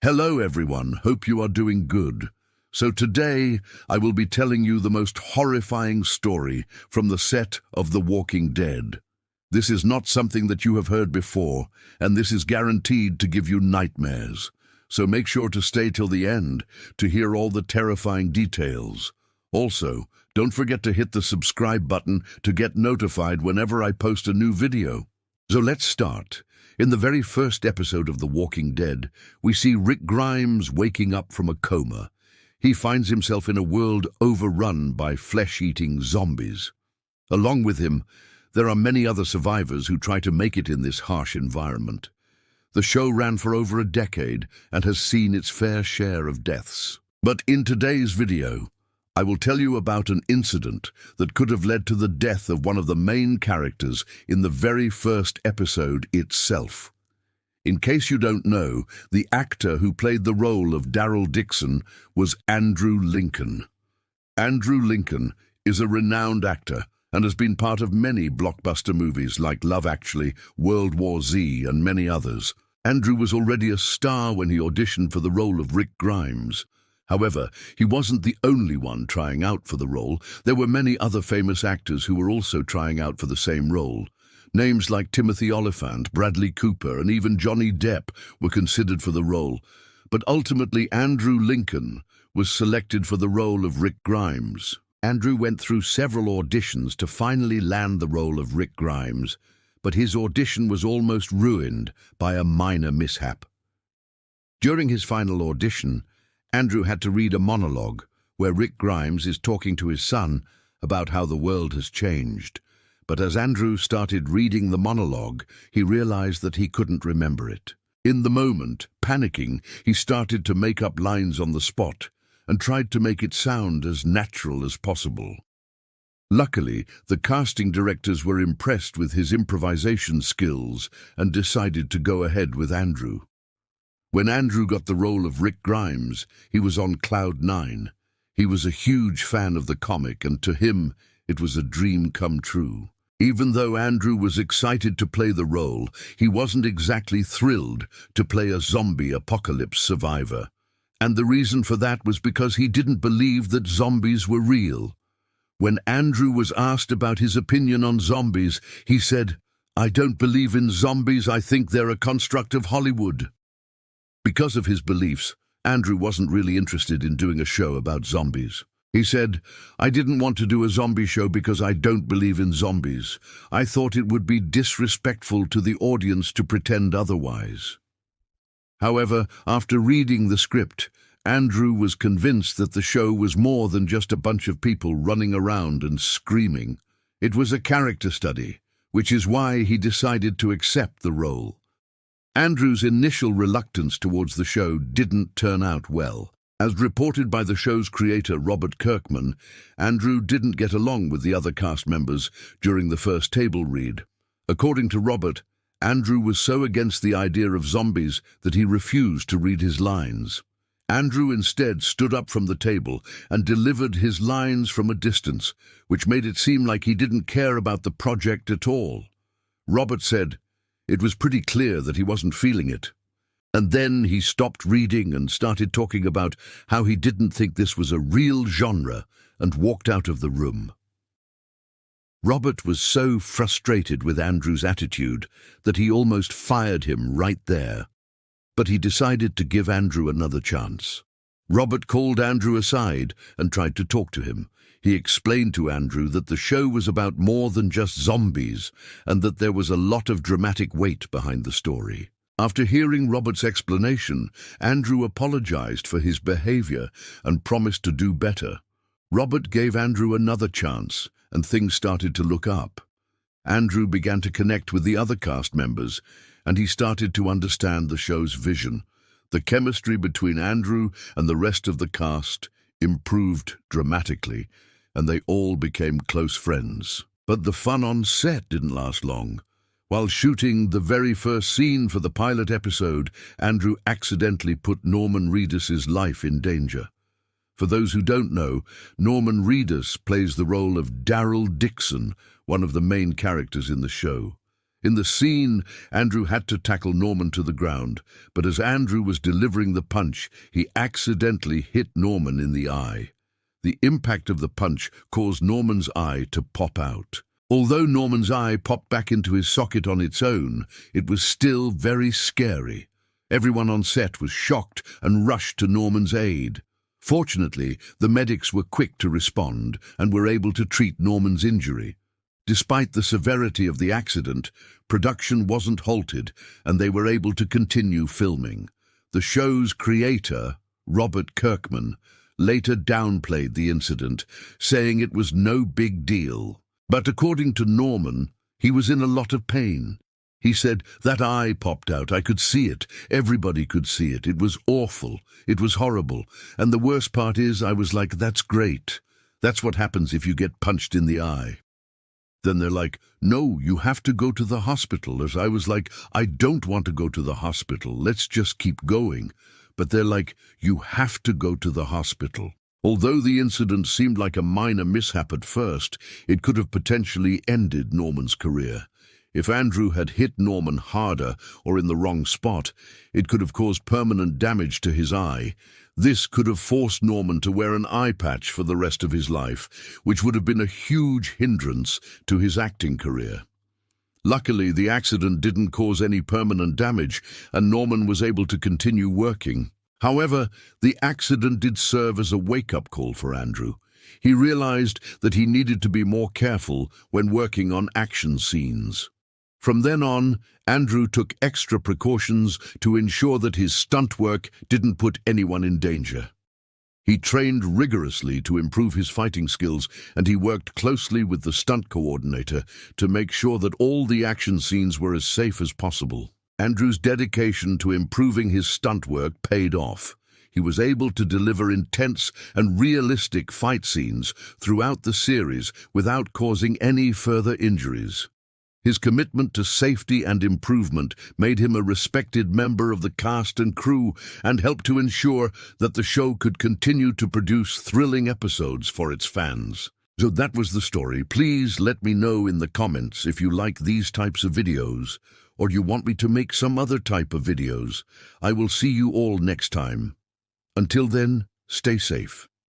Hello everyone, hope you are doing good. So today I will be telling you the most horrifying story from the set of The Walking Dead. This is not something that you have heard before, and this is guaranteed to give you nightmares. So make sure to stay till the end to hear all the terrifying details. Also, don't forget to hit the subscribe button to get notified whenever I post a new video. So let's start. In the very first episode of The Walking Dead, we see Rick Grimes waking up from a coma. He finds himself in a world overrun by flesh-eating zombies. Along with him, there are many other survivors who try to make it in this harsh environment. The show ran for over a decade and has seen its fair share of deaths. But in today's video, I will tell you about an incident that could have led to the death of one of the main characters in the very first episode itself. In case you don't know, the actor who played the role of Daryl Dixon was Andrew Lincoln. Andrew Lincoln is a renowned actor and has been part of many blockbuster movies like Love Actually, World War Z, and many others. Andrew was already a star when he auditioned for the role of Rick Grimes. However, he wasn't the only one trying out for the role. There were many other famous actors who were also trying out for the same role. Names like Timothy Olyphant, Bradley Cooper, and even Johnny Depp were considered for the role. But ultimately, Andrew Lincoln was selected for the role of Rick Grimes. Andrew went through several auditions to finally land the role of Rick Grimes, but his audition was almost ruined by a minor mishap. During his final audition, Andrew had to read a monologue where Rick Grimes is talking to his son about how the world has changed. But as Andrew started reading the monologue, he realized that he couldn't remember it. In the moment, panicking, he started to make up lines on the spot and tried to make it sound as natural as possible. Luckily, the casting directors were impressed with his improvisation skills and decided to go ahead with Andrew. When Andrew got the role of Rick Grimes, he was on cloud nine. He was a huge fan of the comic, and to him, it was a dream come true. Even though Andrew was excited to play the role, he wasn't exactly thrilled to play a zombie apocalypse survivor. And the reason for that was because he didn't believe that zombies were real. When Andrew was asked about his opinion on zombies, he said, "I don't believe in zombies, I think they're a construct of Hollywood." Because of his beliefs, Andrew wasn't really interested in doing a show about zombies. He said, "I didn't want to do a zombie show because I don't believe in zombies. I thought it would be disrespectful to the audience to pretend otherwise." However, after reading the script, Andrew was convinced that the show was more than just a bunch of people running around and screaming. It was a character study, which is why he decided to accept the role. Andrew's initial reluctance towards the show didn't turn out well. As reported by the show's creator Robert Kirkman, Andrew didn't get along with the other cast members during the first table read. According to Robert, Andrew was so against the idea of zombies that he refused to read his lines. Andrew instead stood up from the table and delivered his lines from a distance, which made it seem like he didn't care about the project at all. Robert said, "It was pretty clear that he wasn't feeling it." And then he stopped reading and started talking about how he didn't think this was a real genre and walked out of the room. Robert was so frustrated with Andrew's attitude that he almost fired him right there. But he decided to give Andrew another chance. Robert called Andrew aside and tried to talk to him. He explained to Andrew that the show was about more than just zombies and that there was a lot of dramatic weight behind the story. After hearing Robert's explanation, Andrew apologized for his behavior and promised to do better. Robert gave Andrew another chance, and things started to look up. Andrew began to connect with the other cast members, and he started to understand the show's vision. The chemistry between Andrew and the rest of the cast improved dramatically, and they all became close friends. But the fun on set didn't last long. While shooting the very first scene for the pilot episode, Andrew accidentally put Norman Reedus' life in danger. For those who don't know, Norman Reedus plays the role of Daryl Dixon, one of the main characters in the show. In the scene, Andrew had to tackle Norman to the ground, but as Andrew was delivering the punch, he accidentally hit Norman in the eye. The impact of the punch caused Norman's eye to pop out. Although Norman's eye popped back into his socket on its own, it was still very scary. Everyone on set was shocked and rushed to Norman's aid. Fortunately, the medics were quick to respond and were able to treat Norman's injury. Despite the severity of the accident, production wasn't halted and they were able to continue filming. The show's creator, Robert Kirkman, later downplayed the incident, saying it was no big deal. But according to Norman, he was in a lot of pain. He said, "That eye popped out. I could see it. Everybody could see it. It was awful. It was horrible. And the worst part is, I was like, that's great. That's what happens if you get punched in the eye." Then they're like, "No, you have to go to the hospital." As I was like, "I don't want to go to the hospital. Let's just keep going." But they're like, "You have to go to the hospital." Although the incident seemed like a minor mishap at first, it could have potentially ended Norman's career. If Andrew had hit Norman harder or in the wrong spot, it could have caused permanent damage to his eye. This could have forced Norman to wear an eye patch for the rest of his life, which would have been a huge hindrance to his acting career. Luckily, the accident didn't cause any permanent damage, and Norman was able to continue working. However, the accident did serve as a wake-up call for Andrew. He realized that he needed to be more careful when working on action scenes. From then on, Andrew took extra precautions to ensure that his stunt work didn't put anyone in danger. He trained rigorously to improve his fighting skills, and he worked closely with the stunt coordinator to make sure that all the action scenes were as safe as possible. Andrew's dedication to improving his stunt work paid off. He was able to deliver intense and realistic fight scenes throughout the series without causing any further injuries. His commitment to safety and improvement made him a respected member of the cast and crew and helped to ensure that the show could continue to produce thrilling episodes for its fans. So that was the story. Please let me know in the comments if you like these types of videos or you want me to make some other type of videos. I will see you all next time. Until then, stay safe.